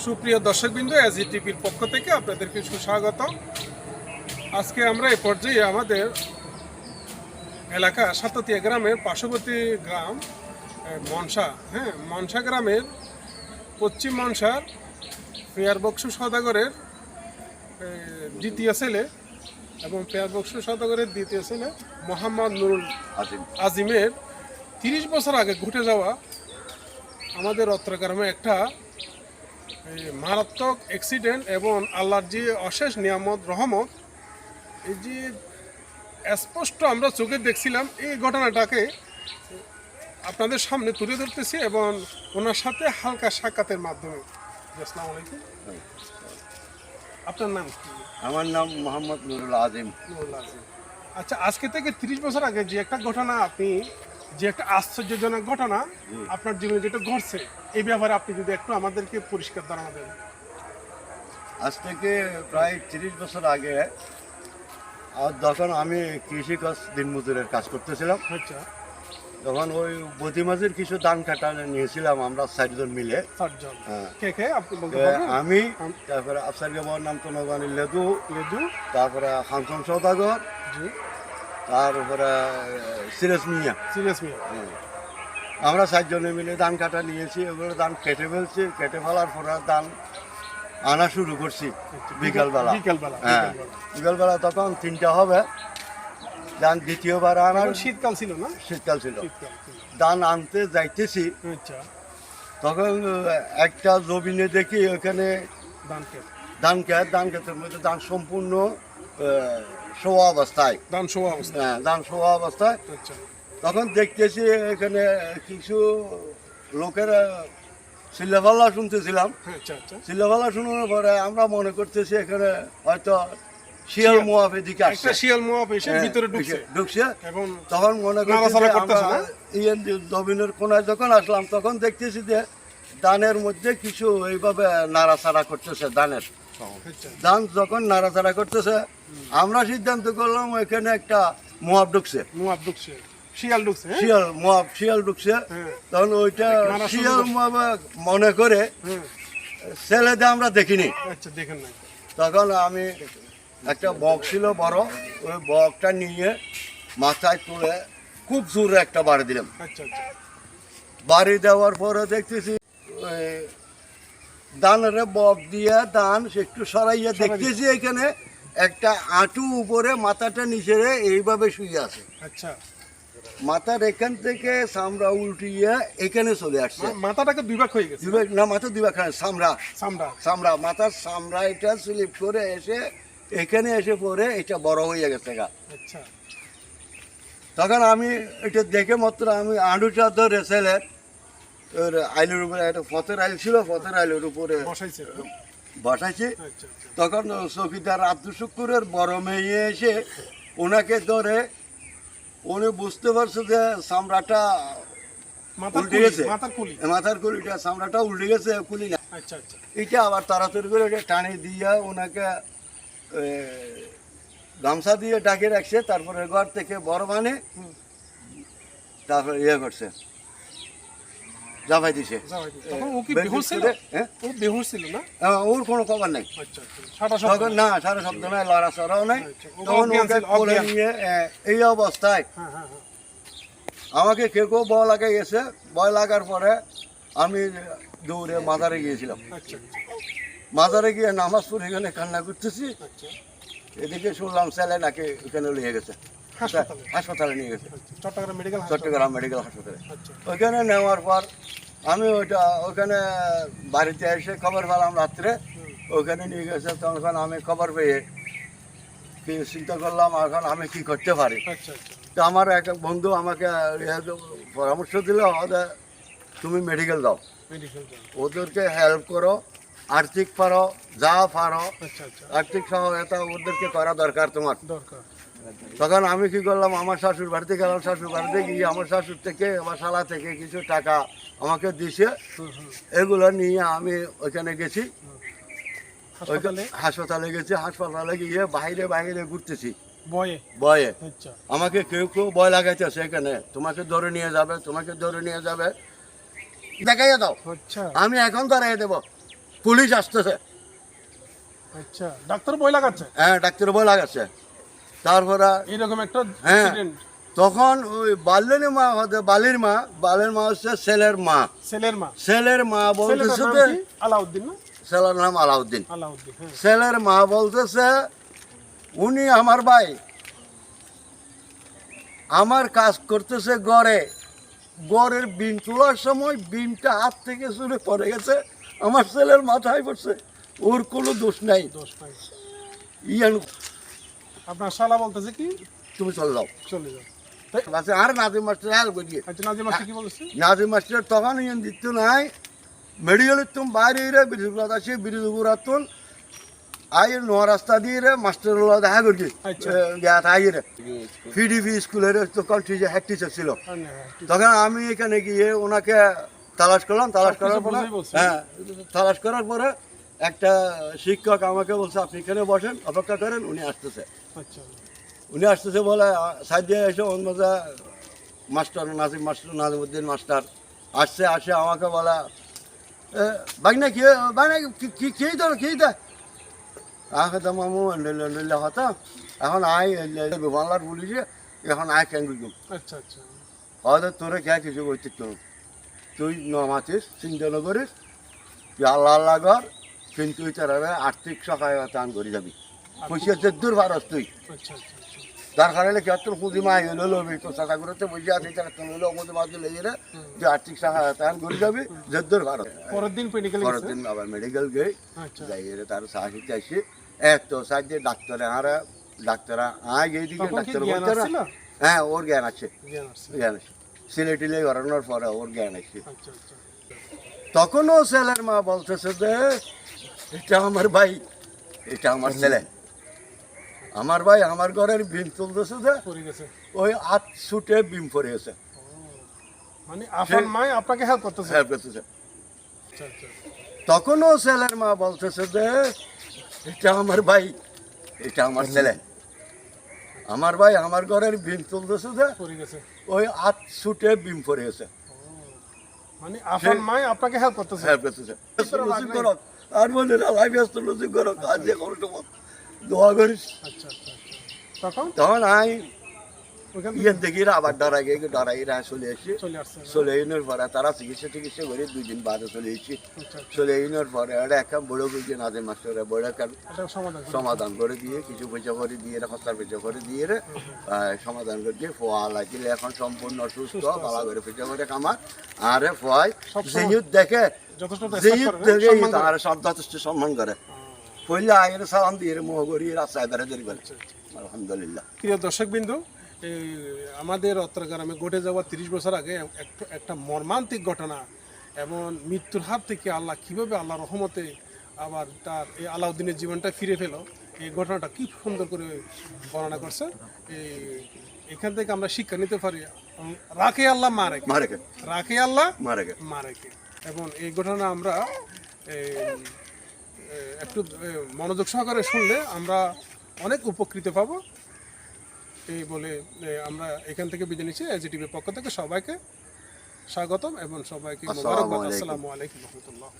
সুপ্রিয় দর্শকবৃন্দ, এসজি টিভির পক্ষ থেকে আপনাদেরকে সুস্বাগত। আজকে আমরা এই পর্যায়ে আমাদের এলাকা সাততিয়া গ্রামের পার্শ্ববর্তী গ্রাম মনসা, মনসা গ্রামের পশ্চিম মনসার পেয়ার বক্সু সওদাগরের দ্বিতীয় ছেলে এবং পেয়ার বক্সু সওদাগরের দ্বিতীয় ছেলে মোহাম্মদ নুরুল আজিমের 30 বছর আগে ঘটে যাওয়া আমাদের অত্র গ্রামে একটা মারাত্মক অ্যাক্সিডেন্ট এবং আল্লাহর যে অশেষ নিয়ামত রহমত, এই যে স্পষ্ট আমরা চোখে দেখছিলাম, এই ঘটনাটাকে আপনাদের সামনে তুলে ধরতেছি এবং ওনার সাথে হালকা সাক্ষাতের মাধ্যমে। আসসালামু আলাইকুম। আপনার নাম কি? আমার নাম মোহাম্মদ নুরুল আজিম। আচ্ছা, আজকে থেকে 30 বছর আগে যে একটা ঘটনা, আপনি যে একটা আশ্চর্যজনক ঘটনা আপনার জীবনে যেটা ঘটছে, এই ব্যাপারে আপনি যদি একটু আমাদেরকে পরিষ্কার ধারণা দেন। আজ থেকে প্রায় 30 বছর আগে যখন আমি কৃষিকাজ দিনমজুরের কাজ করতেছিলাম, আচ্ছা, তখন ওই বদিমাঝির কিছু ধান কাটা নিয়েছিলাম আমরা 4 জন মিলে। হ্যাঁ। কে কে আপনি বলতে পারবেন? আমি, তারপরে আফসার বাবার নাম তো নবানি লেদু, লেদু, তারপরে হানসন সওদাগর, জি, তারপরে সিরাজ মিয়া। সিরিয়াস মিয়া। আমরা 4 জনে মিলে ধান কাটা নিয়েছি। ওগুলো ধান কেটে ফেলছি, কেটে ফেলার পরে ধান আনা শুরু করছি বিকালবেলা। হ্যাঁ, বিকালবেলা তখন 3টা হবে। ধান দ্বিতীয়বার আনার, শীতকাল ছিল না? শীতকাল ছিল। শীতকাল ছিল। ধান আনতে যাইতেছি, আচ্ছা, তখন একটা জমিনে দেখি ওখানে ধান ক্ষেতের মধ্যে ধান সম্পূর্ণ শোয়া অবস্থায়। ধান শোয়া অবস্থা। হ্যাঁ, ধান শোয়া অবস্থায়। আচ্ছা, তখন দেখতেছি এখানে কিছু লোকেরা চিল্লাফাল্লা শুনতেছিলাম। আচ্ছা, আচ্ছা। চিল্লাফাল্লা শোনানোর পরে আমরা মনে করতেছি এখানে হয়তো শিয়াল মোয়াফ এদিকে আসছে। একটা শিয়াল মোয়াফ এসে ভিতরে ঢুকছে এবং তখন মনে নাড়াচাড়া করতেছে না? জমিনের কোনায় যখন আসলাম, তখন দেখতেছি যে ধানের মধ্যে কিছু এইভাবে নাড়াচাড়া করতেছে। ধান যখন নাড়াচাড়া করতেছে, আমরা সিদ্ধান্ত করলাম এখানে একটা মোয়াফ ঢুকছে। শিয়াল ঢুকছে। শিয়াল ঢুকছে। তখন ওইটা শিয়াল মোয়াফ মনে করে ছেলেদের আমরা দেখিনি। আচ্ছা, দেখেন না। তখন আমি একটা বক ছিল বড়, ওই বকটা নিয়ে মাথায় তুলে খুব জোরে একটা বাড়ি দিলাম। আচ্ছা, আচ্ছা। বাড়ি দেওয়ার পরে দেখতেছি দানের বক দিয়ে দান একটু সরাইয়া দেখতেছি এখানে একটা আঁটু উপরে, মাথাটা নিচে এইভাবে শুয়ে আছে। আচ্ছা, মাথার এখান থেকে চামড়া উল্টিয়ে এখানে চলে আসছে। মাথাটাকে দুই ভাগ হয়ে গেছে না, মাথা দুই ভাগ, চামড়া চামড়া মাথার চামড়া এটা স্লিপ করে এসে এখানে এসে পড়ে এটা বড় হয়ে গেছে গা। আচ্ছা। তখন আমি এটা দেখে মাত্র আমি আঁটুটা ধরে ছেলের আইলের উপরে, একটা পথের আইল ছিল, পথের আইলের উপরে বসাইছি। তখন চৌকিদার আব্দুল শুকুরের বড় মেয়ে এসে ওনাকে ধরে, উনি বুঝতে পারছে যে চামড়াটা উল্টে গেছে, মাথার কুলিটা চামড়াটা উল্টে গেছে, কুলি না। এটা আবার তাড়াতাড়ি করে টানে দিয়ে ওনাকে গামছা দিয়ে ডাকে রাখছে। তারপরে ঘর থেকে বড় মানে তারপরে ইয়ে করছে, জামাই দিছে। ওর কোনো খবর নাই তখন, না সারা শব্দ নাই, লড়া চড়াও নাই। তখন ওকে কোলে নিয়ে এই অবস্থায় আমাকে কেউ ভয় লাগাই গেছে। ভয় লাগার পরে আমি দৌড়ে মাজারে গিয়েছিলাম। মাজারে গিয়ে নামাজ পড়ে এখানে কান্না করতেছি। এদিকে শুনলাম ছেলে নাকি ওখানে নিয়ে গেছে, হাসপাতালে নিয়ে গেছে, চট্টগ্রাম মেডিকেল হাসপাতালে। ওইখানে নেওয়ার পর আমি ওখানে বাড়িতে এসে খবর পেলাম রাত্রে, ওখানে নিয়ে গেছে। তখন আমি খবর পেয়ে চিন্তা করলাম এখন আমি কি করতে পারি। তো আমার এক বন্ধু আমাকে পরামর্শ দিল, তুমি মেডিকেল দাও, ওদেরকে হেল্প করো, আর্থিক পারো, যা পারো আর্থিক সহায়তা ওদেরকে করা দরকার তোমার। তখন আমি কি করলাম, আমার শাশুর বাড়িতে গেলাম। শাশুর বাড়িতে গিয়ে আমার শাশুর থেকে, আমার শালা থেকে কিছু টাকা আমাকে দিছে। এগুলো নিয়ে আমি ওইখানে গেছি, হাসপাতালে গেছি। হাসপাতালে গিয়ে বাইরে ঘুরতেছি ভয়ে। আমাকে কেউ ভয় লাগাইতেছে, এখানে তোমাকে ধরে নিয়ে যাবে, দেখাইয়া দাও, আমি এখন দাঁড়াই দেবো। পুলিশ আসতেছে, আচ্ছা ডাক্তার বই লাগাচ্ছে হ্যাঁ ডাক্তার বই লাগাচ্ছে। তারপরে এরকম একটা হ্যাঁ accident, তখন ওই বালির মা হচ্ছে ছেলের মা। ছেলের মা, ছেলের মা ছেলেটার বলতেছে নাম যে কি? আলাউদ্দিন না? ছেলের নাম আলাউদ্দিন। আলাউদ্দিন, হ্যাঁ। ছেলের মা বলতেছে উনি আমার ভাই, আমার কাজ করতেছে গড়ের বিন তোলার সময় বিনটা হাত থেকে চুলে পড়ে গেছে, আমার ছেলের মাথায় পড়ছে, ওর কোনো দোষ নাই। দোষ নাই। ইয়ান আপনার শালা বলতেছে কি তুমি চলে যাও। চলে যাও। বাসে আর নাজিম মাস্টার হেল করিয়ে আচ্ছা নাজিম মাস্টার কি বলেছে? নাজিম মাস্টার তখন ইয়ান দিত নাই মেডিকেলের তুমি বাইরে ব্রিজগুলো আছে ব্রিজগুলো তুন আইয়ের নোয়া রাস্তা দিয়ে রে মাস্টার দেখা করছি আচ্ছা। আইয়ের পিডিপি স্কুলের তখন হেড টিচার ছিল। হ্যাঁ, তখন আমি এখানে গিয়ে ওনাকে তালাশ করলাম, তালাশ করার পরে বুঝেই বলছে। হ্যাঁ তালাশ করার পরে একটা শিক্ষক আমাকে বলছে আপনি এখানে বসেন অপেক্ষা করেন, উনি আসতেছে। আচ্ছা উনি আসতেছে বলে সাইড দিয়ে এসে অন্যজা মাস্টার নাজিমুদ্দিন মাস্টার আসে আমাকে বলা বাগনা কি বাগনা কি তো আগে তো মামু হতো এখন আই বাংলার পুলিশে এখন আয় কেন বুঝুম আচ্ছা আচ্ছা হয়তো তোরে খেয়ে কিছু করতে তুই নমাতিস চিন্তা ন করিস তুই আল্লাহ আল্লাহ কর, কিন্তু তারা আর্থিক সহায়তা আন করে যাবি খুশি দূর ভারস তুই আচ্ছা আচ্ছা আচ্ছা। দরকার হলে কেউ তোর খুদি মা এলো লবি তোর চাকা করতে বুঝে আছে তারা তোর হলো ওমতে মাঝে লেগে রে যে আর্থিক সহায়তা আন করে যাবি দূর ভারত। পরের দিন মেডিকেল পরের দিন আবার মেডিকেল গই আচ্ছা যাই রে তার সাহায্য আসি এত সাহায্য ডাক্তারা আয় গিয়ে দিকে তখন কি ডাক্তার জ্ঞান বলতে না আসছিল? হ্যাঁ ওর জ্ঞান আছে জ্ঞান আসছে। জ্ঞান আছে সিলেটিলে ঘরানোর পরে ওর জ্ঞান আছে। আচ্ছা আচ্ছা তখনও ছেলের মা বলতেছে যে এটা আমার ভাই, এটা আমার ছেলে, আমার ভাই আমার ঘরের বিম তুলতেছে যে পড়ে গেছে। ওই হাত ছুটে বিম পড়ে গেছে। মানে আপনার মা আপনাকে হেল্প করতেছে? হেল্প করতেছে। আচ্ছা আচ্ছা তখনও ছেলের মা বলতেছে যে এটা আমার ভাই, এটা আমার ছেলে, আমার ভাই আমার ঘরের বিম তুলতেছে যে পড়ে গেছে। ওই হাত ছুটে বিম পড়ে গেছে। মানে আপনার মা আপনাকে হেল্প করতেছে? হেল্প করতেছে। আর বলে না ভাই ব্যস্ত লসিক করো কাজ দিয়ে করো দোয়া করিস। আচ্ছা আচ্ছা আচ্ছা তখন আই ওখান ইয়ে দেখি আবার ডরাইরা চলে এসে চলে আসছে। চলে এনোর পরে তারা চিকিৎসা করে 2 দিন বাদে চলে এসেছি। আচ্ছা আচ্ছা চলে এনোর পরে এটা একটা বড় বুঝে নাজিম মাস্টারে বড় একটা এটা সমাধান করে। সমাধান করে দিয়ে কিছু পয়সা করে দিয়ে খরচার পয়সা করে দিয়ে সমাধান করে দিয়ে ফোয়া লাগিলে এখন সম্পূর্ণ সুস্থ ভালো করে পয়সা করে কামার আরে ফোয়াই যেহেতু দেখে যথেষ্ট যেহেতু দেখে তার সব যথেষ্ট সম্মান করে পড়লে আগের সালাম দিয়ে মোহ করি রাস্তায় বেড়ে দেরি করে আলহামদুলিল্লাহ। প্রিয় দর্শকবিন্দু, এই আমাদের অত্রগ্রামে ঘটে যাওয়া 30 বছর আগে একটা মর্মান্তিক ঘটনা এবং মৃত্যুর হাত থেকে আল্লাহ কিভাবে আল্লাহ রহমতে আবার তার এই আলাউদ্দিনের জীবনটা ফিরে পেল, এই ঘটনাটা কি সুন্দর করে বর্ণনা করছে। এখান থেকে আমরা শিক্ষা নিতে পারি রাখে আল্লাহ মারেকে, রাখে আল্লাহ মারেকে। এবং এই ঘটনা আমরা একটু মনোযোগ সহকারে শুনলে আমরা অনেক উপকৃত পাবো। এই বলে আমরা এখান থেকে বিদায় নিচ্ছি। এজিটিভির পক্ষ থেকে সবাইকে স্বাগতম এবং সবাইকে মোবারকবাদ। আসসালামু আলাইকুম রহমতুল্লাহ।